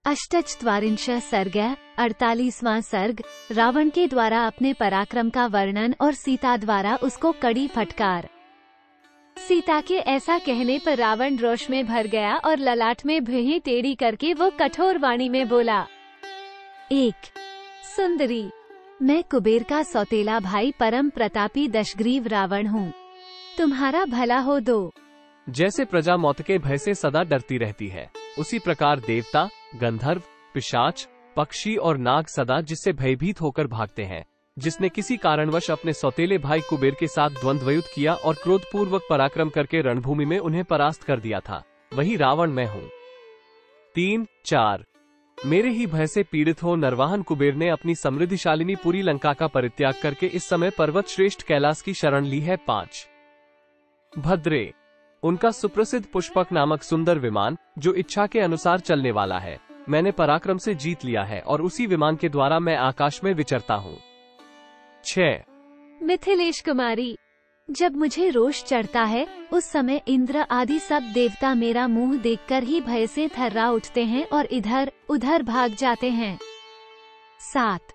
अष्टचत्वारिंशः सर्गः 48वां सर्ग। रावण के द्वारा अपने पराक्रम का वर्णन और सीता द्वारा उसको कड़ी फटकार। सीता के ऐसा कहने पर रावण रोष में भर गया और ललाट में भुहें टेढ़ी करके वो कठोर वाणी में बोला। 1 सुंदरी, मैं कुबेर का सौतेला भाई परम प्रतापी दशग्रीव रावण हूँ। तुम्हारा भला हो। 2 जैसे प्रजा मौत के भय से सदा डरती रहती है, उसी प्रकार देवता, गंधर्व, पिशाच, पक्षी और नाग सदा जिससे भयभीत होकर भागते हैं। जिसने किसी कारणवश अपने सौतेले भाई कुबेर के साथ द्वंद्व युद्ध किया और क्रोधपूर्वक पराक्रम करके रणभूमि में उन्हें परास्त कर दिया था, वही रावण मैं हूँ। 3-4 मेरे ही भय से पीड़ित हो नरवाहन कुबेर ने अपनी समृद्धिशालिनी पूरी लंका का परित्याग करके इस समय पर्वत श्रेष्ठ कैलाश की शरण ली है। 5 भद्रे, उनका सुप्रसिद्ध पुष्पक नामक सुंदर विमान जो इच्छा के अनुसार चलने वाला है, मैंने पराक्रम से जीत लिया है और उसी विमान के द्वारा मैं आकाश में विचरता हूँ। 6 मिथिलेश कुमारी, जब मुझे रोष चढ़ता है उस समय इंद्र आदि सब देवता मेरा मुंह देखकर ही भय से थर्रा उठते हैं और इधर उधर भाग जाते हैं। 7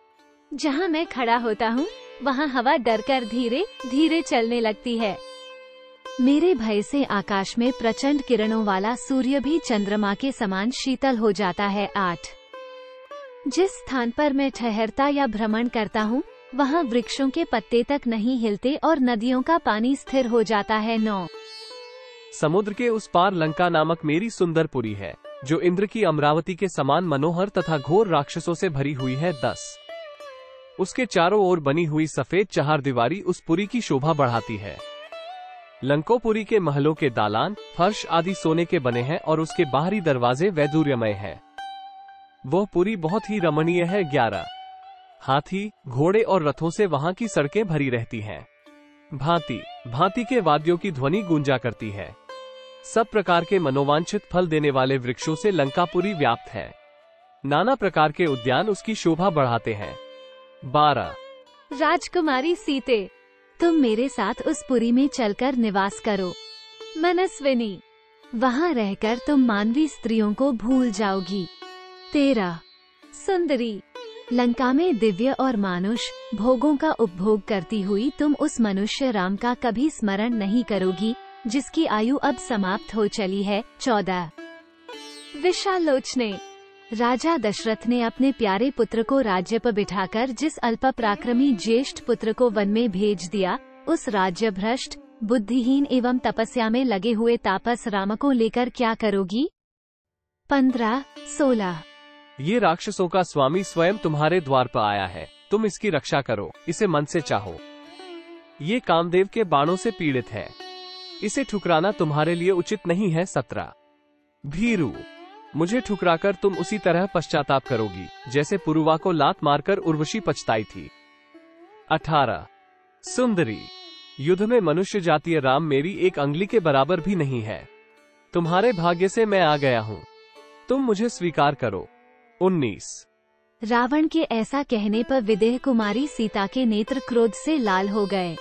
जहाँ मैं खड़ा होता हूँ वहाँ हवा डरकर धीरे धीरे चलने लगती है। मेरे भय से आकाश में प्रचंड किरणों वाला सूर्य भी चंद्रमा के समान शीतल हो जाता है। 8 जिस स्थान पर मैं ठहरता या भ्रमण करता हूँ वहाँ वृक्षों के पत्ते तक नहीं हिलते और नदियों का पानी स्थिर हो जाता है। 9 समुद्र के उस पार लंका नामक मेरी सुंदरपुरी है, जो इंद्र की अमरावती के समान मनोहर तथा घोर राक्षसों से भरी हुई है। 10 उसके चारों ओर बनी हुई सफेद चहारदीवारी उस पुरी की शोभा बढ़ाती है। लंकोपुरी के महलों के दालान, फर्श आदि सोने के बने हैं और उसके बाहरी दरवाजे वैदूर्यमय हैं। वह पुरी बहुत ही रमणीय है। 11 हाथी, घोड़े और रथों से वहां की सड़कें भरी रहती हैं। भांति भांति के वाद्यों की ध्वनि गूंजा करती है। सब प्रकार के मनोवांछित फल देने वाले वृक्षों से लंकापुरी व्याप्त है। नाना प्रकार के उद्यान उसकी शोभा बढ़ाते हैं। 12 राजकुमारी सीते, तुम मेरे साथ उस पुरी में चलकर निवास करो। मनस्विनी, वहाँ रहकर तुम मानवी स्त्रियों को भूल जाओगी। 13 सुंदरी, लंका में दिव्य और मानुष भोगों का उपभोग करती हुई तुम उस मनुष्य राम का कभी स्मरण नहीं करोगी, जिसकी आयु अब समाप्त हो चली है। 14 विशालोचने, राजा दशरथ ने अपने प्यारे पुत्र को राज्य पर बिठाकर जिस अल्प पराक्रमी ज्येष्ठ पुत्र को वन में भेज दिया, उस राज्य भ्रष्ट, बुद्धिहीन एवं तपस्या में लगे हुए तापस राम को लेकर क्या करोगी। 15-16 ये राक्षसों का स्वामी स्वयं तुम्हारे द्वार पर आया है, तुम इसकी रक्षा करो, इसे मन से चाहो। ये कामदेव के बाणों से पीड़ित है, इसे ठुकराना तुम्हारे लिए उचित नहीं है। 17 भीरू, मुझे ठुकराकर तुम उसी तरह पश्चाताप करोगी जैसे पुरुवा को लात मारकर उर्वशी पछताई थी। 18 सुंदरी, युद्ध में मनुष्य जातीय राम मेरी एक अंगुली के बराबर भी नहीं है। तुम्हारे भाग्य से मैं आ गया हूँ, तुम मुझे स्वीकार करो। 19 रावण के ऐसा कहने पर विदेह कुमारी सीता के नेत्र क्रोध से लाल हो गए।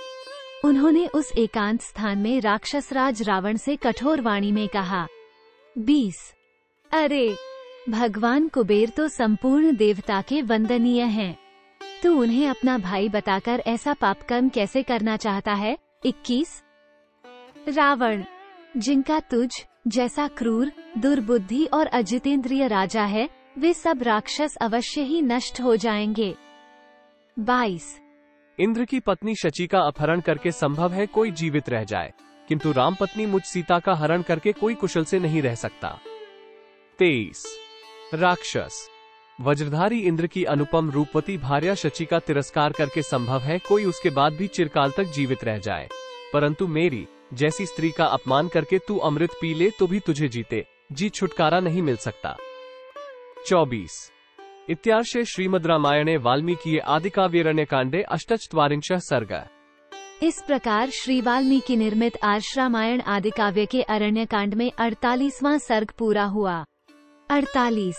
उन्होंने उस एकांत स्थान में राक्षसराज रावण से कठोर वाणी में कहा। 20 अरे, भगवान कुबेर तो संपूर्ण देवता के वंदनीय हैं। तू उन्हें अपना भाई बताकर ऐसा पाप कर्म कैसे करना चाहता है। 21 रावण, जिनका तुझ जैसा क्रूर, दुर्बुद्धि और अजितेंद्रिय राजा है, वे सब राक्षस अवश्य ही नष्ट हो जाएंगे। 22 इंद्र की पत्नी शची का अपहरण करके संभव है कोई जीवित रह जाए, किंतु राम पत्नी मुझ सीता का हरण करके कोई कुशल से नहीं रह सकता। 23 राक्षस, वज्रधारी इंद्र की अनुपम रूपवती भार्या शची का तिरस्कार करके संभव है कोई उसके बाद भी चिरकाल तक जीवित रह जाए, परंतु मेरी जैसी स्त्री का अपमान करके तू अमृत पी ले तो भी तुझे जी छुटकारा नहीं मिल सकता। 24 इत्यार्षे श्रीमद् रामायणे वाल्मीकि आदिकाव्ये कांडे अष्टचत्वारिंशः सर्गः। इस प्रकार श्री वाल्मीकि निर्मित आर्ष रामायण आदिकाव्य के अरण्य कांड में 48वां सर्ग पूरा हुआ। 48